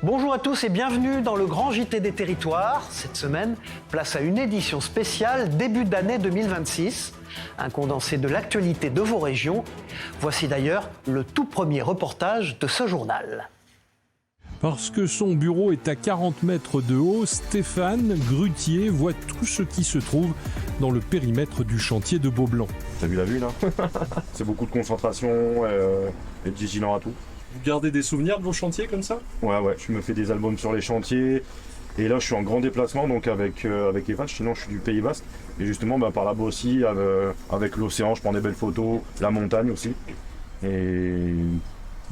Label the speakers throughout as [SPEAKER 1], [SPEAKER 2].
[SPEAKER 1] Bonjour à tous et bienvenue dans le Grand JT des Territoires. Cette semaine, place à une édition spéciale début d'année 2026. Un condensé de l'actualité de vos régions. Voici d'ailleurs le tout premier reportage de ce journal.
[SPEAKER 2] Parce que son bureau est à 40 mètres de haut, Stéphane Grutier voit tout ce qui se trouve dans le périmètre du chantier de Beaublanc.
[SPEAKER 3] T'as vu la vue là? C'est beaucoup de concentration et de vigilant à tout.
[SPEAKER 2] Vous gardez des souvenirs de vos chantiers comme ça?
[SPEAKER 3] Ouais, je me fais des albums sur les chantiers. Et là, je suis en grand déplacement donc avec les vaches. Sinon, je suis du Pays Basque. Et justement, par là-bas aussi, avec l'océan, je prends des belles photos. La montagne aussi. Et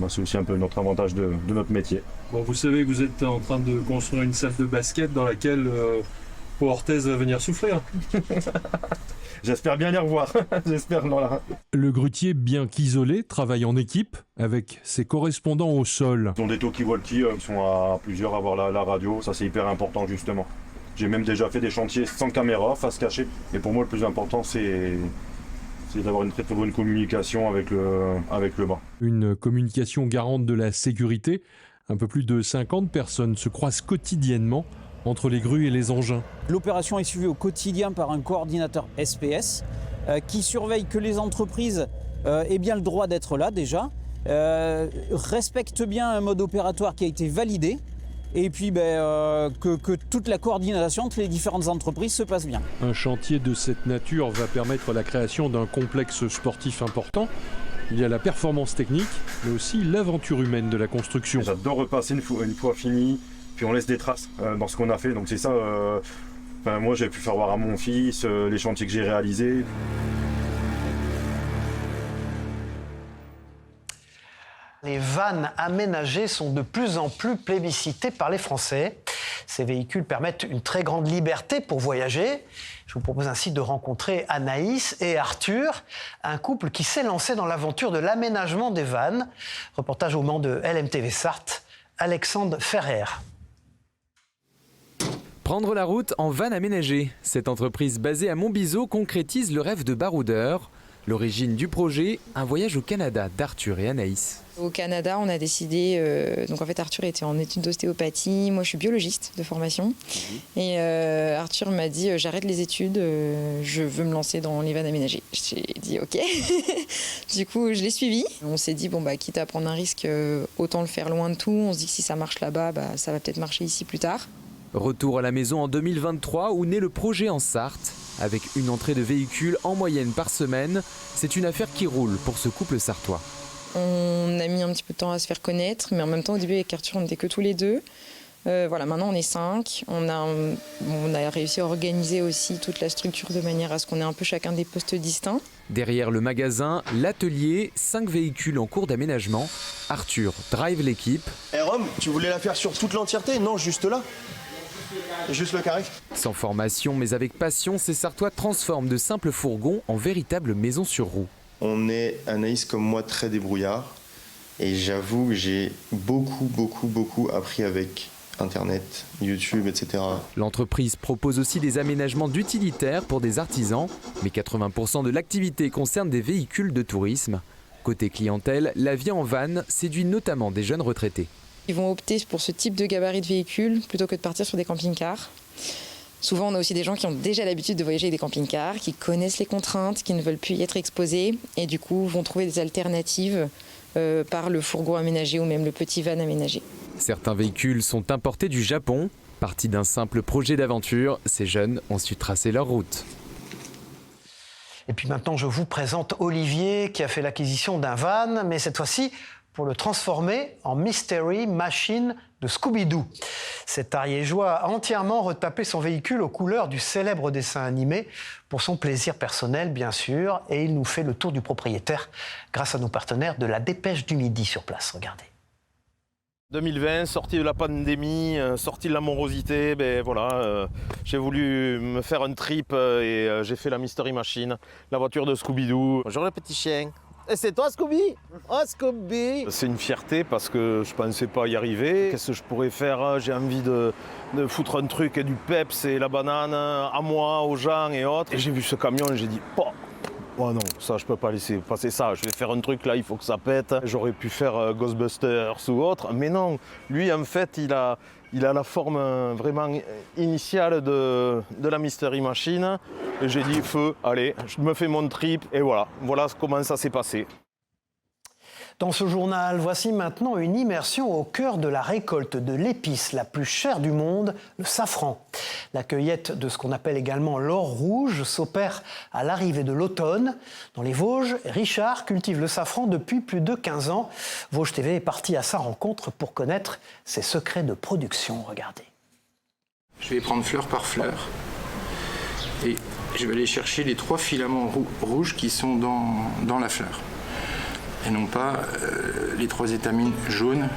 [SPEAKER 3] c'est aussi un peu notre avantage de notre métier.
[SPEAKER 2] Bon, vous savez que vous êtes en train de construire une salle de basket dans laquelle Pau Orthez va venir souffrir.
[SPEAKER 3] J'espère bien les revoir. J'espère, voilà.
[SPEAKER 2] Le grutier, bien qu'isolé, travaille en équipe avec ses correspondants au sol.
[SPEAKER 3] Ils ont des talkie-walkie, ils sont à plusieurs à avoir la radio. Ça, c'est hyper important justement. J'ai même déjà fait des chantiers sans caméra, face cachée. Et pour moi, le plus important, c'est d'avoir une très bonne communication avec le bas.
[SPEAKER 2] Une communication garante de la sécurité. Un peu plus de 50 personnes se croisent quotidiennement entre les grues et les engins.
[SPEAKER 4] L'opération est suivie au quotidien par un coordinateur SPS qui surveille que les entreprises aient bien le droit d'être là déjà, respectent bien un mode opératoire qui a été validé et puis que toute la coordination entre les différentes entreprises se passe bien.
[SPEAKER 2] Un chantier de cette nature va permettre la création d'un complexe sportif important. Il y a la performance technique, mais aussi l'aventure humaine de la construction.
[SPEAKER 3] J'adore repasser une fois fini, puis on laisse des traces dans ce qu'on a fait. Donc c'est ça, moi j'ai pu faire voir à mon fils les chantiers que j'ai réalisés.
[SPEAKER 1] Les vannes aménagées sont de plus en plus plébiscitées par les Français. Ces véhicules permettent une très grande liberté pour voyager. Je vous propose ainsi de rencontrer Anaïs et Arthur, un couple qui s'est lancé dans l'aventure de l'aménagement des vannes. Reportage au Mans de LMTV Sarthe, Alexandre Ferrer.
[SPEAKER 5] Prendre la route en van aménagée. Cette entreprise basée à Montbiseau concrétise le rêve de baroudeur. L'origine du projet, un voyage au Canada d'Arthur et Anaïs.
[SPEAKER 6] Au Canada, on a décidé, donc en fait Arthur était en études d'ostéopathie, moi je suis biologiste de formation, et Arthur m'a dit j'arrête les études, je veux me lancer dans les vannes aménagées. J'ai dit ok, du coup je l'ai suivi. On s'est dit quitte à prendre un risque, autant le faire loin de tout, on se dit que si ça marche là-bas, ça va peut-être marcher ici plus tard.
[SPEAKER 5] Retour à la maison en 2023 où naît le projet en Sarthe. Avec une entrée de véhicules en moyenne par semaine, c'est une affaire qui roule pour ce couple sartois.
[SPEAKER 6] On a mis un petit peu de temps à se faire connaître, mais en même temps au début avec Arthur on n'était que tous les deux. Maintenant on est 5, on a réussi à organiser aussi toute la structure de manière à ce qu'on ait un peu chacun des postes distincts.
[SPEAKER 5] Derrière le magasin, l'atelier, 5 véhicules en cours d'aménagement. Arthur drive l'équipe.
[SPEAKER 7] Rome, tu voulais la faire sur toute l'entièreté? Non, juste là. Juste le carré.
[SPEAKER 5] Sans formation mais avec passion, ces Sartois transforment de simples fourgons en véritables maisons sur roues.
[SPEAKER 7] On est, Anaïs comme moi, très débrouillard. Et j'avoue que j'ai beaucoup appris avec Internet, YouTube, etc.
[SPEAKER 5] L'entreprise propose aussi des aménagements d'utilitaires pour des artisans, mais 80% de l'activité concerne des véhicules de tourisme. Côté clientèle, la vie en van séduit notamment des jeunes retraités.
[SPEAKER 6] Ils vont opter pour ce type de gabarit de véhicule plutôt que de partir sur des camping-cars. Souvent, on a aussi des gens qui ont déjà l'habitude de voyager avec des camping-cars, qui connaissent les contraintes, qui ne veulent plus y être exposés et du coup vont trouver des alternatives par le fourgon aménagé ou même le petit van aménagé.
[SPEAKER 5] Certains véhicules sont importés du Japon. Partis d'un simple projet d'aventure, ces jeunes ont su tracer leur route.
[SPEAKER 1] Et puis maintenant, je vous présente Olivier qui a fait l'acquisition d'un van, mais cette fois-ci pour le transformer en Mystery Machine de Scooby-Doo. Cet Ariégeois a entièrement retapé son véhicule aux couleurs du célèbre dessin animé pour son plaisir personnel, bien sûr, et il nous fait le tour du propriétaire grâce à nos partenaires de la Dépêche du Midi sur place. Regardez.
[SPEAKER 8] 2020, sortie de la pandémie, sortie de la morosité, j'ai voulu me faire un trip et j'ai fait la Mystery Machine, la voiture de Scooby-Doo. Bonjour le petit chien. Et c'est toi Scooby? Oh Scooby! C'est une fierté parce que je pensais pas y arriver. Qu'est-ce que je pourrais faire? J'ai envie de foutre un truc et du peps et la banane à moi, aux gens et autres. Et j'ai vu ce camion et j'ai dit, Oh non, ça je peux pas laisser passer ça. Je vais faire un truc là, il faut que ça pète. J'aurais pu faire Ghostbusters ou autre, mais non. Lui en fait, il a la forme vraiment initiale de la Mystery Machine. Et j'ai dit feu, allez, je me fais mon trip et voilà comment ça s'est passé.
[SPEAKER 1] Dans ce journal, voici maintenant une immersion au cœur de la récolte de l'épice la plus chère du monde, le safran. La cueillette de ce qu'on appelle également l'or rouge s'opère à l'arrivée de l'automne. Dans les Vosges, Richard cultive le safran depuis plus de 15 ans. Vosges TV est parti à sa rencontre pour connaître ses secrets de production. Regardez.
[SPEAKER 9] Je vais prendre fleur par fleur et je vais aller chercher les 3 filaments rouges qui sont dans la fleur. Et non pas les 3 étamines jaunes.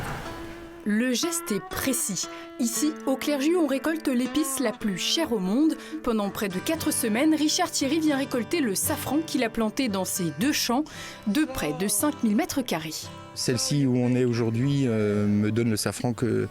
[SPEAKER 10] Le geste est précis. Ici, au Clerjus, on récolte l'épice la plus chère au monde. Pendant près de 4 semaines, Richard Thierry vient récolter le safran qu'il a planté dans ses 2 champs de près de 5000 m².
[SPEAKER 9] Celle-ci où on est aujourd'hui me donne le safran que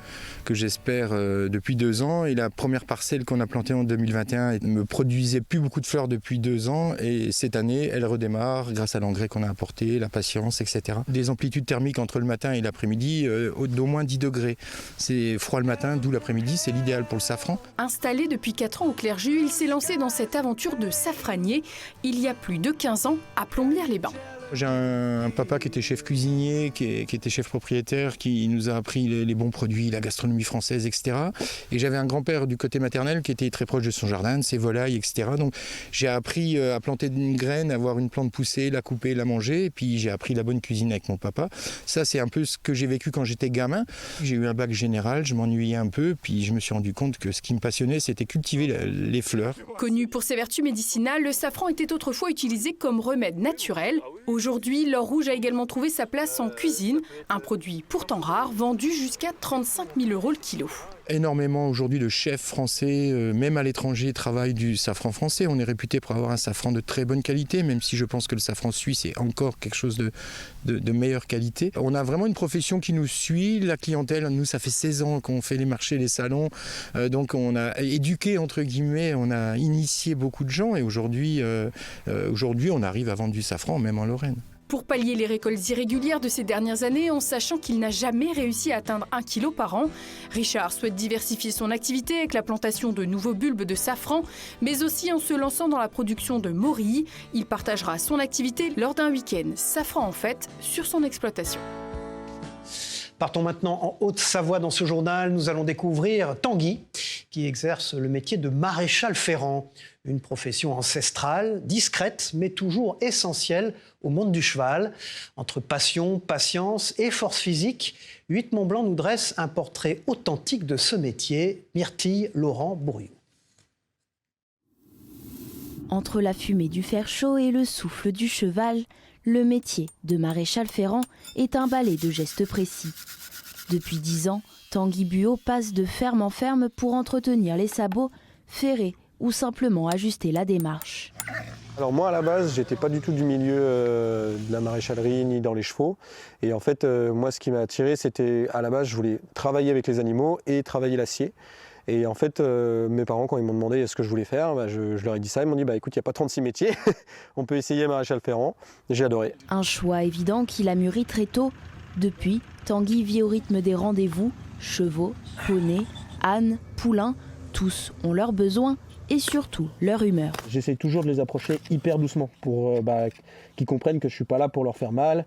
[SPEAKER 9] j'espère depuis 2 ans. Et la première parcelle qu'on a plantée en 2021 ne me produisait plus beaucoup de fleurs depuis 2 ans. Et cette année, elle redémarre grâce à l'engrais qu'on a apporté, la patience, etc. Des amplitudes thermiques entre le matin et l'après-midi d'au moins 10 degrés. C'est froid le matin, d'où l'après-midi, c'est l'idéal pour le safran.
[SPEAKER 10] Installé depuis 4 ans au Clerjus, il s'est lancé dans cette aventure de safranier il y a plus de 15 ans à Plombières-les-Bains.
[SPEAKER 9] J'ai un papa qui était chef cuisinier, qui était chef propriétaire, qui nous a appris les bons produits, la gastronomie française, etc. Et j'avais un grand-père du côté maternel qui était très proche de son jardin, de ses volailles, etc. Donc j'ai appris à planter une graine, à voir une plante pousser, la couper, la manger. Et puis j'ai appris la bonne cuisine avec mon papa. Ça, c'est un peu ce que j'ai vécu quand j'étais gamin. J'ai eu un bac général, je m'ennuyais un peu. Puis je me suis rendu compte que ce qui me passionnait, c'était cultiver les fleurs.
[SPEAKER 10] Connu pour ses vertus médicinales, le safran était autrefois utilisé comme remède naturel. Aujourd'hui, l'or rouge a également trouvé sa place en cuisine, un produit pourtant rare, vendu jusqu'à 35 000 € le kilo.
[SPEAKER 9] Énormément aujourd'hui de chefs français, même à l'étranger, travaillent du safran français. On est réputé pour avoir un safran de très bonne qualité, même si je pense que le safran suisse est encore quelque chose de meilleure qualité. On a vraiment une profession qui nous suit, la clientèle, nous ça fait 16 ans qu'on fait les marchés, les salons, donc on a éduqué entre guillemets, on a initié beaucoup de gens et aujourd'hui on arrive à vendre du safran même en Lorraine.
[SPEAKER 10] Pour pallier les récoltes irrégulières de ces dernières années, en sachant qu'il n'a jamais réussi à atteindre 1 kg par an, Richard souhaite diversifier son activité avec la plantation de nouveaux bulbes de safran, mais aussi en se lançant dans la production de morilles. Il partagera son activité lors d'un week-end safran en fête sur son exploitation.
[SPEAKER 1] Partons maintenant en Haute-Savoie. Dans ce journal, nous allons découvrir Tanguy, qui exerce le métier de maréchal ferrant. Une profession ancestrale, discrète, mais toujours essentielle au monde du cheval. Entre passion, patience et force physique, 8 Mont-Blanc nous dresse un portrait authentique de ce métier. Myrtille Laurent Bourriou.
[SPEAKER 11] Entre la fumée du fer chaud et le souffle du cheval, le métier de maréchal ferrant est un ballet de gestes précis. Depuis 10 ans, Tanguy Buot passe de ferme en ferme pour entretenir les sabots, ferrer ou simplement ajuster la démarche.
[SPEAKER 12] Alors moi à la base, j'étais pas du tout du milieu de la maréchalerie ni dans les chevaux. Et en fait, moi ce qui m'a attiré, c'était à la base, je voulais travailler avec les animaux et travailler l'acier. Et en fait, mes parents, quand ils m'ont demandé ce que je voulais faire, je leur ai dit ça. Ils m'ont dit, écoute, il n'y a pas 36 métiers, on peut essayer maréchal ferrant. J'ai adoré.
[SPEAKER 11] Un choix évident qu'il a mûri très tôt. Depuis, Tanguy vit au rythme des rendez-vous. Chevaux, poneys, ânes, poulains, tous ont leurs besoins et surtout leur humeur.
[SPEAKER 12] J'essaie toujours de les approcher hyper doucement pour qu'ils comprennent que je ne suis pas là pour leur faire mal,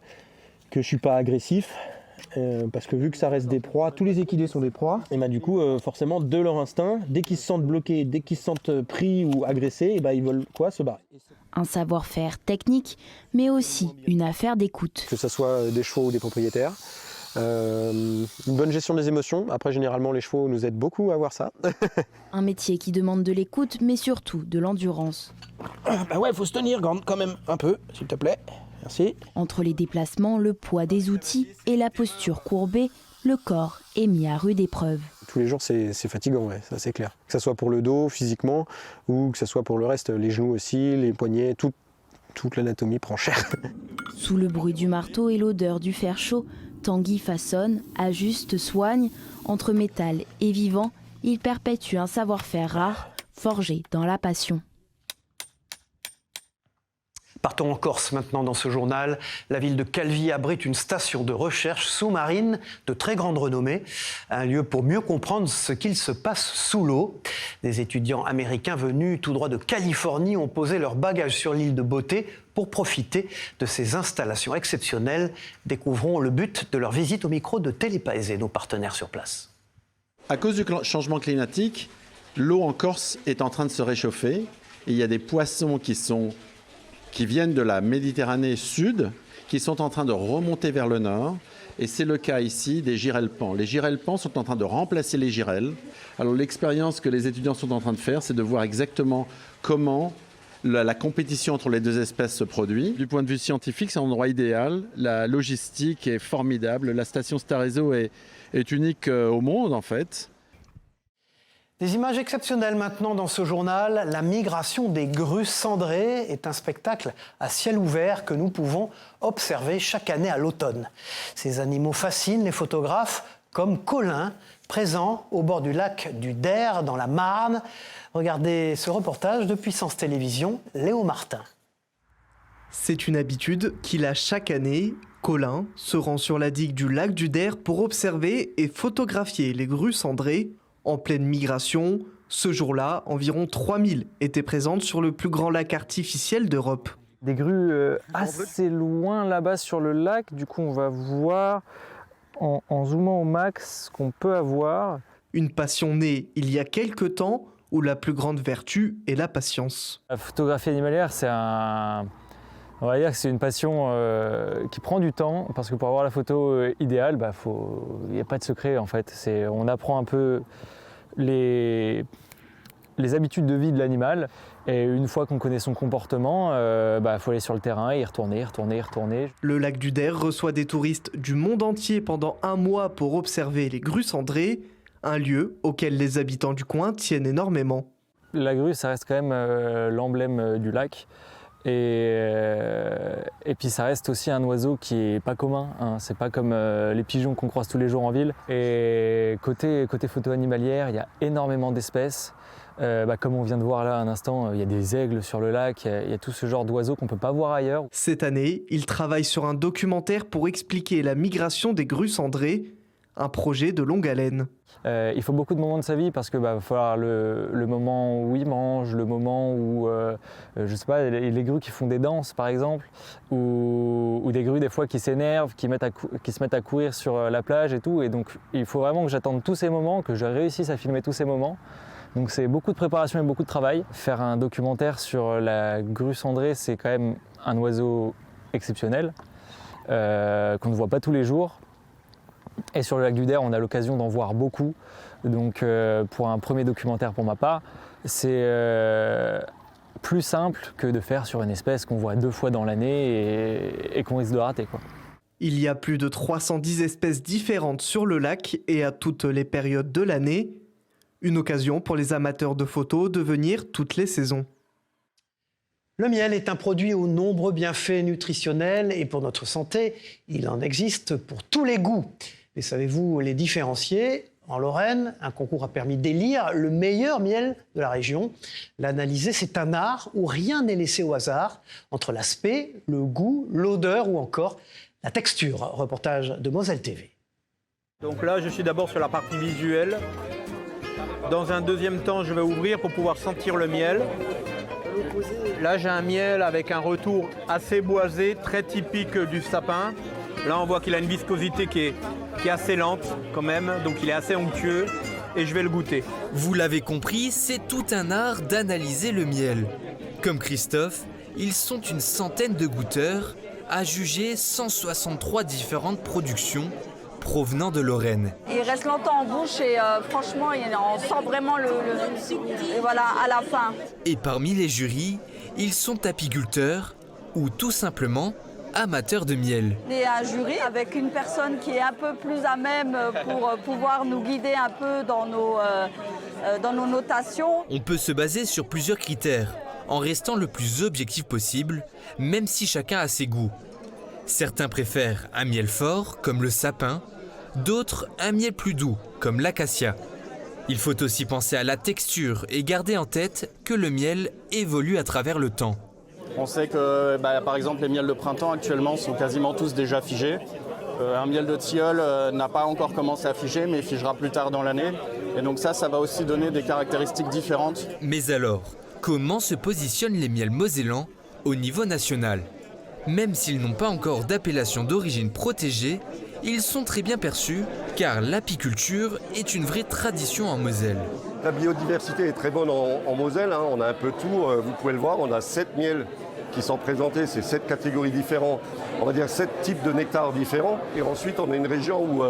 [SPEAKER 12] que je ne suis pas agressif. Parce que vu que ça reste des proies, tous les équidés sont des proies, et du coup, forcément, de leur instinct, dès qu'ils se sentent bloqués, dès qu'ils se sentent pris ou agressés, ils veulent se barrer.
[SPEAKER 11] Un savoir-faire technique, mais aussi une affaire d'écoute.
[SPEAKER 12] Que ce soit des chevaux ou des propriétaires. Une bonne gestion des émotions. Après, généralement, les chevaux nous aident beaucoup à voir ça.
[SPEAKER 11] Un métier qui demande de l'écoute, mais surtout de l'endurance.
[SPEAKER 12] Ouais, faut se tenir quand même un peu, s'il te plaît. Merci.
[SPEAKER 11] Entre les déplacements, le poids des outils et la posture courbée, le corps est mis à rude épreuve.
[SPEAKER 12] Tous les jours, c'est fatigant, ouais, ça c'est clair. Que ce soit pour le dos, physiquement, ou que ce soit pour le reste, les genoux aussi, les poignets, toute l'anatomie prend cher.
[SPEAKER 11] Sous le bruit du marteau et l'odeur du fer chaud, Tanguy façonne, ajuste, soigne. Entre métal et vivant, il perpétue un savoir-faire rare, forgé dans la passion.
[SPEAKER 1] Partons en Corse maintenant dans ce journal. La ville de Calvi abrite une station de recherche sous-marine de très grande renommée, un lieu pour mieux comprendre ce qu'il se passe sous l'eau. Des étudiants américains venus tout droit de Californie ont posé leurs bagages sur l'île de Beauté pour profiter de ces installations exceptionnelles. Découvrons le but de leur visite au micro de Télépaese et nos partenaires sur place.
[SPEAKER 13] À cause du changement climatique, l'eau en Corse est en train de se réchauffer et il y a des poissons qui viennent de la Méditerranée sud, qui sont en train de remonter vers le nord. Et c'est le cas ici des girelles-pans. Les girelles-pans sont en train de remplacer les girelles. Alors l'expérience que les étudiants sont en train de faire, c'est de voir exactement comment la compétition entre les deux espèces se produit. Du point de vue scientifique, c'est un endroit idéal. La logistique est formidable. La station Starezo est unique au monde, en fait.
[SPEAKER 1] Des images exceptionnelles maintenant dans ce journal. La migration des grues cendrées est un spectacle à ciel ouvert que nous pouvons observer chaque année à l'automne. Ces animaux fascinent les photographes comme Colin, présent au bord du lac du Der dans la Marne. Regardez ce reportage de Puissance Télévisions, Léo Martin.
[SPEAKER 14] C'est une habitude qu'il a chaque année. Colin se rend sur la digue du lac du Der pour observer et photographier les grues cendrées. En pleine migration, ce jour-là, environ 3000 étaient présentes sur le plus grand lac artificiel d'Europe.
[SPEAKER 15] Des grues assez loin là-bas sur le lac, du coup on va voir en zoomant au max ce qu'on peut avoir.
[SPEAKER 14] Une passion née il y a quelque temps où la plus grande vertu est la patience.
[SPEAKER 15] La photographie animalière, on va dire que c'est une passion qui prend du temps, parce que pour avoir la photo idéale, il n'y a pas de secret en fait. On apprend un peu les habitudes de vie de l'animal, et une fois qu'on connaît son comportement, faut aller sur le terrain et y retourner.
[SPEAKER 14] Le lac du Der reçoit des touristes du monde entier pendant un mois pour observer les grues cendrées, un lieu auquel les habitants du coin tiennent énormément.
[SPEAKER 15] La grue, ça reste quand même l'emblème du lac. Et puis ça reste aussi un oiseau qui est pas commun, hein. C'est pas comme les pigeons qu'on croise tous les jours en ville. Et côté photo animalière, il y a énormément d'espèces. Comme on vient de voir là un instant, il y a des aigles sur le lac, il y a tout ce genre d'oiseaux qu'on peut pas voir ailleurs.
[SPEAKER 14] Cette année, il travaille sur un documentaire pour expliquer la migration des grues cendrées, un projet de longue haleine.
[SPEAKER 15] Il faut beaucoup de moments de sa vie, parce que va falloir le moment où il mange, le moment où, je sais pas, les grues qui font des danses par exemple, ou des grues des fois qui s'énervent, qui se mettent à courir sur la plage et tout. Et donc il faut vraiment que j'attende tous ces moments, que je réussisse à filmer tous ces moments. Donc c'est beaucoup de préparation et beaucoup de travail. Faire un documentaire sur la grue cendrée, c'est quand même un oiseau exceptionnel, qu'on ne voit pas tous les jours. Et sur le lac du Der, on a l'occasion d'en voir beaucoup. Donc pour un premier documentaire pour ma part, c'est plus simple que de faire sur une espèce qu'on voit 2 fois dans l'année et qu'on risque de rater, quoi.
[SPEAKER 14] Il y a plus de 310 espèces différentes sur le lac et à toutes les périodes de l'année. Une occasion pour les amateurs de photos de venir toutes les saisons.
[SPEAKER 1] Le miel est un produit aux nombreux bienfaits nutritionnels et pour notre santé, il en existe pour tous les goûts. Mais savez-vous les différencier ? En Lorraine, un concours a permis d'élire le meilleur miel de la région. L'analyser, c'est un art où rien n'est laissé au hasard, entre l'aspect, le goût, l'odeur ou encore la texture. Reportage de Moselle TV.
[SPEAKER 16] Donc là, je suis d'abord sur la partie visuelle. Dans un deuxième temps, je vais ouvrir pour pouvoir sentir le miel. Là, j'ai un miel avec un retour assez boisé, très typique du sapin. Là, on voit qu'il a une viscosité qui est assez lente quand même, donc il est assez onctueux et je vais le goûter.
[SPEAKER 17] Vous l'avez compris, c'est tout un art d'analyser le miel. Comme Christophe, ils sont une centaine de goûteurs à juger 163 différentes productions provenant de Lorraine.
[SPEAKER 18] Il reste longtemps en bouche et franchement, on sent vraiment et voilà, à la fin.
[SPEAKER 17] Et parmi les jurys, ils sont apiculteurs ou tout simplement amateurs de miel.
[SPEAKER 18] Il y a un jury avec une personne qui est un peu plus à même pour pouvoir nous guider un peu dans nos notations.
[SPEAKER 17] On peut se baser sur plusieurs critères, en restant le plus objectif possible, même si chacun a ses goûts. Certains préfèrent un miel fort, comme le sapin, d'autres un miel plus doux, comme l'acacia. Il faut aussi penser à la texture et garder en tête que le miel évolue à travers le temps.
[SPEAKER 19] On sait que par exemple les miels de printemps actuellement sont quasiment tous déjà figés. Un miel de tilleul n'a pas encore commencé à figer mais figera plus tard dans l'année. Et donc ça va aussi donner des caractéristiques différentes.
[SPEAKER 17] Mais alors, comment se positionnent les miels mosellans au niveau national? Même s'ils n'ont pas encore d'appellation d'origine protégée, ils sont très bien perçus car l'apiculture est une vraie tradition en Moselle.
[SPEAKER 20] La biodiversité est très bonne en Moselle, on a un peu tout, vous pouvez le voir, on a 7 miels qui sont présentés, c'est 7 catégories différentes, on va dire 7 types de nectar différents. Et ensuite on a une région où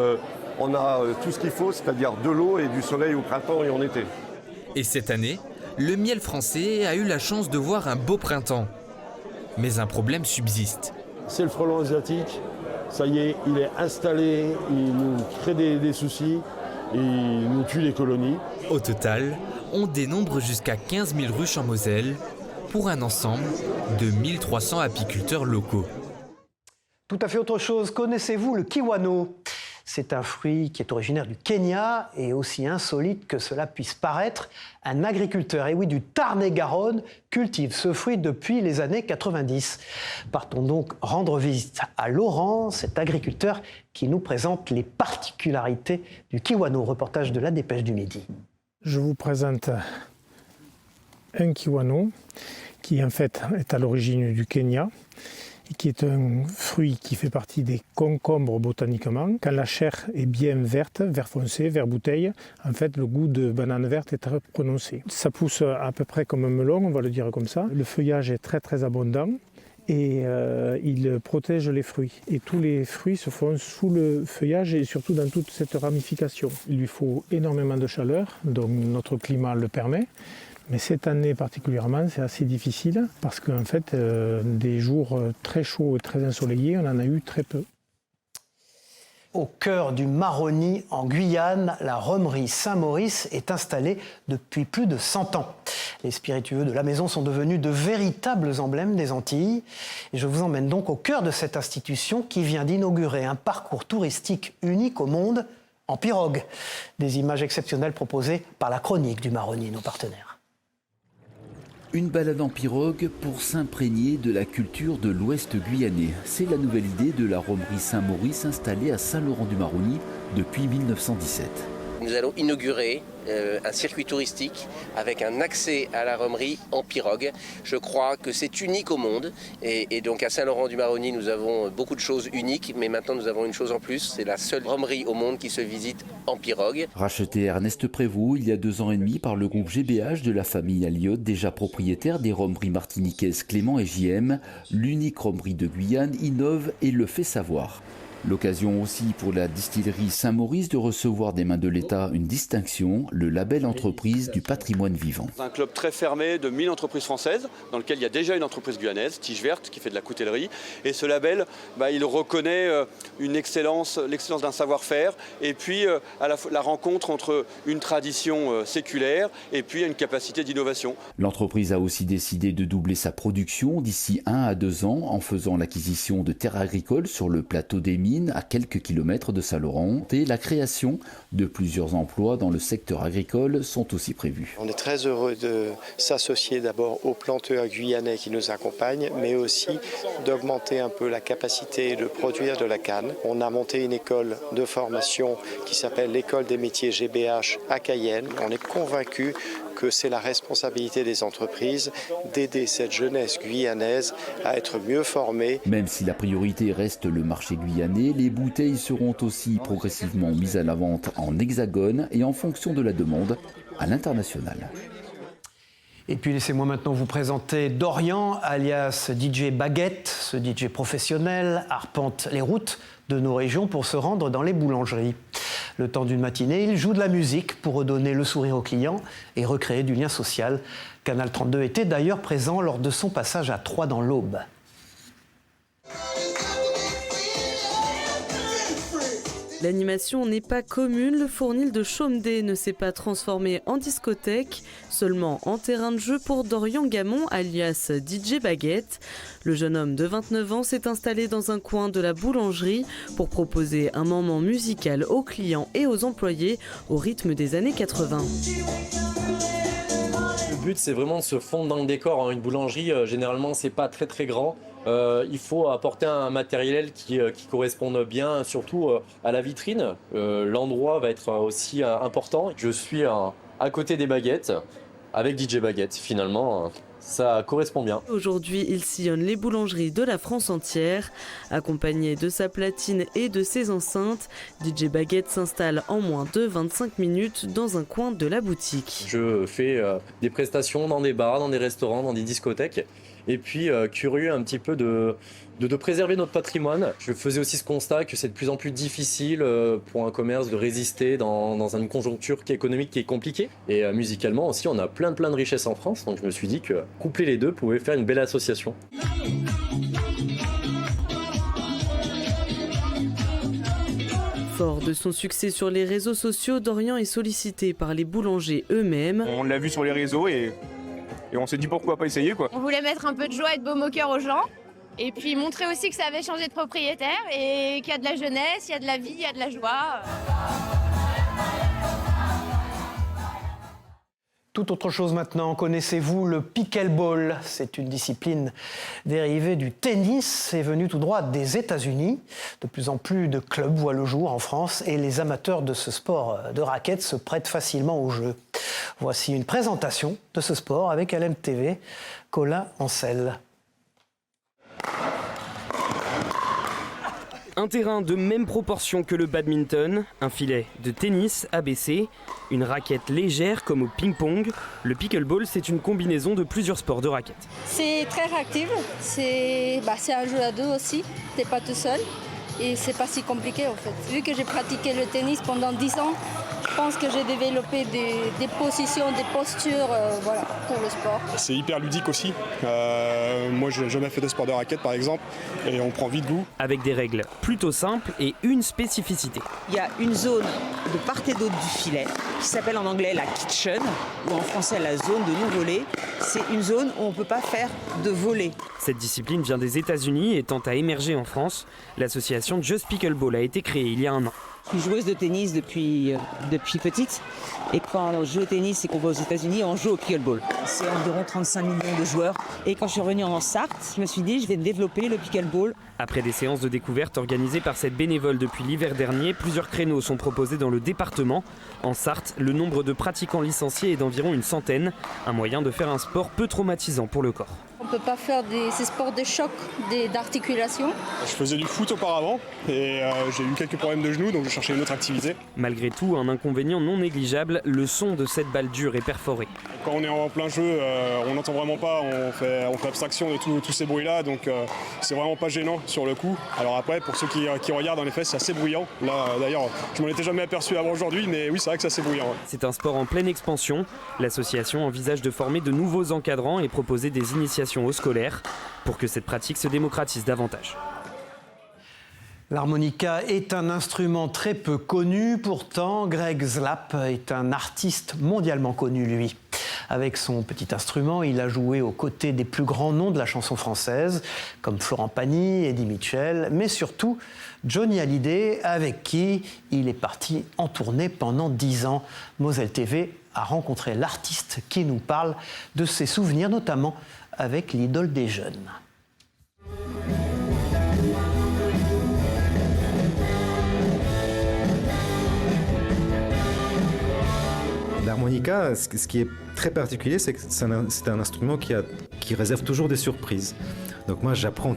[SPEAKER 20] on a tout ce qu'il faut, c'est-à-dire de l'eau et du soleil au printemps et en été.
[SPEAKER 17] Et cette année, le miel français a eu la chance de voir un beau printemps. Mais un problème subsiste.
[SPEAKER 21] C'est le frelon asiatique, ça y est, il est installé, il nous crée des soucis, il nous tue les colonies.
[SPEAKER 17] Au total, on dénombre jusqu'à 15 000 ruches en Moselle, pour un ensemble de 1300 apiculteurs locaux.
[SPEAKER 1] Tout à fait autre chose, connaissez-vous le kiwano ? C'est un fruit qui est originaire du Kenya et aussi insolite que cela puisse paraître. Un agriculteur, et oui, du Tarn-et-Garonne, cultive ce fruit depuis les années 90. Partons donc rendre visite à Laurent, cet agriculteur qui nous présente les particularités du kiwano. Reportage de la Dépêche du Midi.
[SPEAKER 22] Je vous présente un kiwano qui en fait est à l'origine du Kenya, qui est un fruit qui fait partie des concombres botaniquement. Quand la chair est bien verte, vert foncé, vert bouteille, en fait le goût de banane verte est très prononcé. Ça pousse à peu près comme un melon, on va le dire comme ça. Le feuillage est très très abondant et il protège les fruits. Et tous les fruits se font sous le feuillage et surtout dans toute cette ramification. Il lui faut énormément de chaleur, donc notre climat le permet. Mais cette année particulièrement, c'est assez difficile parce qu'en fait, des jours très chauds et très ensoleillés, on en a eu très peu.
[SPEAKER 1] Au cœur du Maroni, en Guyane, la Romerie Saint-Maurice est installée depuis plus de 100 ans. Les spiritueux de la maison sont devenus de véritables emblèmes des Antilles. Et je vous emmène donc au cœur de cette institution qui vient d'inaugurer un parcours touristique unique au monde en pirogue. Des images exceptionnelles proposées par la Chronique du Maroni, nos partenaires.
[SPEAKER 23] Une balade en pirogue pour s'imprégner de la culture de l'Ouest guyanais. C'est la nouvelle idée de la Romerie Saint-Maurice installée à Saint-Laurent-du-Maroni depuis 1917.
[SPEAKER 24] Nous allons inaugurer un circuit touristique avec un accès à la Romerie en pirogue. Je crois que c'est unique au monde et donc à Saint-Laurent-du-Maroni nous avons beaucoup de choses uniques, mais maintenant nous avons une chose en plus, c'est la seule Romerie au monde qui se visite en pirogue.
[SPEAKER 23] Rachetée Ernest Prévost il y a 2 ans et demi par le groupe GBH de la famille Alliot, déjà propriétaire des Romeries martiniquaises Clément et JM, l'unique Romerie de Guyane innove et le fait savoir. L'occasion aussi pour la distillerie Saint-Maurice de recevoir des mains de l'État une distinction, le label entreprise du patrimoine vivant.
[SPEAKER 25] C'est un club très fermé de 1000 entreprises françaises, dans lequel il y a déjà une entreprise guyanaise, Tige Verte, qui fait de la coutellerie. Et ce label, il reconnaît une excellence, l'excellence d'un savoir-faire, et puis la rencontre entre une tradition séculaire et puis une capacité d'innovation.
[SPEAKER 23] L'entreprise a aussi décidé de doubler sa production d'ici 1 à 2 ans en faisant l'acquisition de terres agricoles sur le plateau des Mines, à quelques kilomètres de Saint-Laurent, et la création de plusieurs emplois dans le secteur agricole sont aussi prévus.
[SPEAKER 26] On est très heureux de s'associer d'abord aux planteurs guyanais qui nous accompagnent, mais aussi d'augmenter un peu la capacité de produire de la canne. On a monté une école de formation qui s'appelle l'école des métiers GBH à Cayenne. On est convaincus que c'est la responsabilité des entreprises d'aider cette jeunesse guyanaise à être mieux formée.
[SPEAKER 23] Même si la priorité reste le marché guyanais, les bouteilles seront aussi progressivement mises à la vente en hexagone et en fonction de la demande à l'international.
[SPEAKER 1] Et puis laissez-moi maintenant vous présenter Dorian, alias DJ Baguette. Ce DJ professionnel arpente les routes de nos régions pour se rendre dans les boulangeries. Le temps d'une matinée, il joue de la musique pour redonner le sourire aux clients et recréer du lien social. Canal 32 était d'ailleurs présent lors de son passage à Troyes dans l'Aube.
[SPEAKER 27] L'animation n'est pas commune, le fournil de Chaumeday ne s'est pas transformé en discothèque, seulement en terrain de jeu pour Dorian Gamon, alias DJ Baguette. Le jeune homme de 29 ans s'est installé dans un coin de la boulangerie pour proposer un moment musical aux clients et aux employés au rythme des années 80.
[SPEAKER 2] but, c'est vraiment de se fondre dans le décor. Une boulangerie, généralement, c'est pas très très grand. Il faut apporter un matériel qui corresponde bien, surtout à la vitrine. L'endroit va être aussi important. Je suis à côté des baguettes, avec DJ Baguette, finalement. Ça correspond bien.
[SPEAKER 27] Aujourd'hui, il sillonne les boulangeries de la France entière. Accompagné de sa platine et de ses enceintes, DJ Baguette s'installe en moins de 25 minutes dans un coin de la boutique.
[SPEAKER 2] Je fais des prestations dans des bars, dans des restaurants, dans des discothèques. Et puis, curieux un petit peu de préserver notre patrimoine. Je faisais aussi ce constat que c'est de plus en plus difficile pour un commerce de résister dans une conjoncture économique qui est compliquée. Et musicalement aussi, on a plein de richesses en France. Donc je me suis dit que coupler les deux pouvait faire une belle association.
[SPEAKER 27] Fort de son succès sur les réseaux sociaux, Dorian est sollicité par les boulangers eux-mêmes.
[SPEAKER 3] On l'a vu sur les réseaux et on s'est dit pourquoi pas essayer quoi.
[SPEAKER 4] On voulait mettre un peu de joie et de baume au cœur aux gens et puis montrer aussi que ça avait changé de propriétaire et qu'il y a de la jeunesse, il y a de la vie, il y a de la joie.
[SPEAKER 1] Tout autre chose maintenant, connaissez-vous le pickleball? C'est une discipline dérivée du tennis et venue tout droit des États-Unis. De plus en plus de clubs voient le jour en France et les amateurs de ce sport de raquettes se prêtent facilement au jeu. Voici une présentation de ce sport avec LMTV, Colin Ancel.
[SPEAKER 5] Un terrain de même proportion que le badminton, un filet de tennis abaissé, une raquette légère comme au ping-pong. Le pickleball, c'est une combinaison de plusieurs sports de raquettes.
[SPEAKER 6] C'est très réactif, c'est un jeu à deux aussi, t'es pas tout seul et c'est pas si compliqué en fait. Vu que j'ai pratiqué le tennis pendant 10 ans, je pense que j'ai développé des positions, des postures pour le sport.
[SPEAKER 3] C'est hyper ludique aussi. Moi, j'ai jamais fait de sport de raquette par exemple et on prend vite goût.
[SPEAKER 5] Avec des règles plutôt simples et une spécificité.
[SPEAKER 7] Il y a une zone de part et d'autre du filet qui s'appelle en anglais la kitchen ou en français la zone de non-volley. C'est une zone où on ne peut pas faire de volley.
[SPEAKER 5] Cette discipline vient des États-Unis et tend à émerger en France. L'association Just Pickleball a été créée il y a un an.
[SPEAKER 7] Je suis joueuse de tennis depuis petite. Et quand on joue au tennis et qu'on va aux États-Unis, on joue au pickleball. C'est environ 35 millions de joueurs. Et quand je suis revenue en Sarthe, je me suis dit je vais développer le pickleball.
[SPEAKER 5] Après des séances de découverte organisées par cette bénévole depuis l'hiver dernier, plusieurs créneaux sont proposés dans le département. En Sarthe, le nombre de pratiquants licenciés est d'environ une centaine. Un moyen de faire un sport peu traumatisant pour le corps.
[SPEAKER 6] On ne peut pas faire ces sports de choc, d'articulation.
[SPEAKER 3] Je faisais du foot auparavant et j'ai eu quelques problèmes de genoux donc je cherchais une autre activité.
[SPEAKER 5] Malgré tout, un inconvénient non négligeable, le son de cette balle dure est perforé.
[SPEAKER 3] Quand on est en plein jeu, on n'entend vraiment pas, on fait abstraction de tous ces bruits-là, donc c'est vraiment pas gênant sur le coup. Alors après, pour ceux qui regardent, en effet, c'est assez bruyant. Là, d'ailleurs, je m'en étais jamais aperçu avant aujourd'hui, mais oui, c'est vrai que c'est assez bruyant. Ouais.
[SPEAKER 5] C'est un sport en pleine expansion. L'association envisage de former de nouveaux encadrants et proposer des initiations aux scolaires pour que cette pratique se démocratise davantage.
[SPEAKER 1] L'harmonica est un instrument très peu connu, pourtant Greg Zlap est un artiste mondialement connu, lui. Avec son petit instrument, il a joué aux côtés des plus grands noms de la chanson française, comme Florent Pagny, Eddie Mitchell, mais surtout Johnny Hallyday, avec qui il est parti en tournée pendant 10 ans. Moselle TV a rencontré l'artiste qui nous parle de ses souvenirs, notamment avec l'idole des jeunes.
[SPEAKER 8] L'harmonica, ce qui est très particulier, c'est que c'est un instrument qui réserve toujours des surprises. Donc moi, j'apprends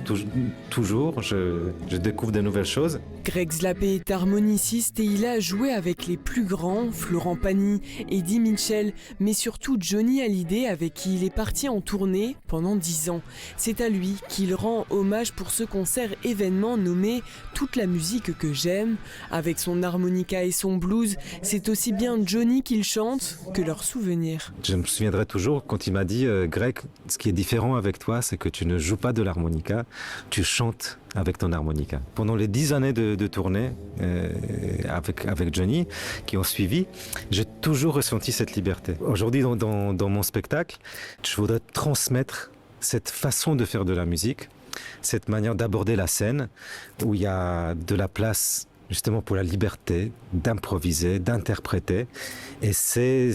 [SPEAKER 8] toujours, je découvre de nouvelles choses.
[SPEAKER 28] Greg Zlap est harmoniciste et il a joué avec les plus grands, Florent Pagny, Eddie Mitchell, mais surtout Johnny Hallyday, avec qui il est parti en tournée pendant 10 ans. C'est à lui qu'il rend hommage pour ce concert événement nommé « Toute la musique que j'aime ». Avec son harmonica et son blues, c'est aussi bien Johnny qu'il chante que leurs souvenirs.
[SPEAKER 8] Je me souviendrai toujours quand il m'a dit « Greg, ce qui est différent avec toi, c'est que tu ne joues pas de l'harmonica, tu chantes avec ton harmonica ». Pendant les 10 années de tournée avec Johnny qui ont suivi, j'ai toujours ressenti cette liberté. Aujourd'hui, dans mon spectacle, je voudrais transmettre cette façon de faire de la musique, cette manière d'aborder la scène, où il y a de la place justement pour la liberté d'improviser, d'interpréter. Et c'est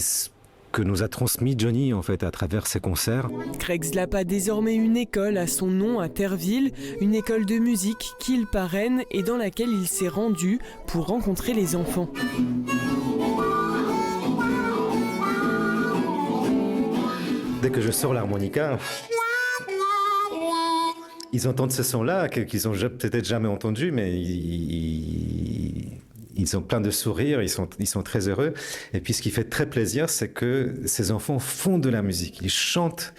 [SPEAKER 8] que nous a transmis Johnny en fait à travers ses concerts.
[SPEAKER 28] Greg Zlap a désormais une école à son nom à Terreville, une école de musique qu'il parraine et dans laquelle il s'est rendu pour rencontrer les enfants.
[SPEAKER 8] Dès que je sors l'harmonica, ils entendent ce son-là qu'ils n'ont peut-être jamais entendu, mais ils ont plein de sourires, ils sont très heureux. Et puis ce qui fait très plaisir, c'est que ces enfants font de la musique. Ils chantent,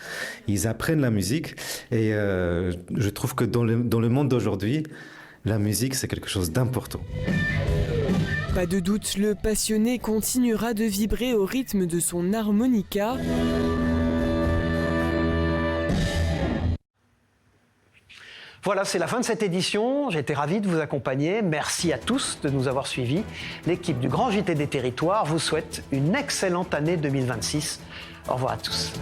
[SPEAKER 8] ils apprennent la musique. Et je trouve que dans le monde d'aujourd'hui, la musique, c'est quelque chose d'important.
[SPEAKER 28] Pas de doute, le passionné continuera de vibrer au rythme de son harmonica.
[SPEAKER 1] Voilà, c'est la fin de cette édition. J'ai été ravi de vous accompagner. Merci à tous de nous avoir suivis. L'équipe du Grand JT des Territoires vous souhaite une excellente année 2026. Au revoir à tous.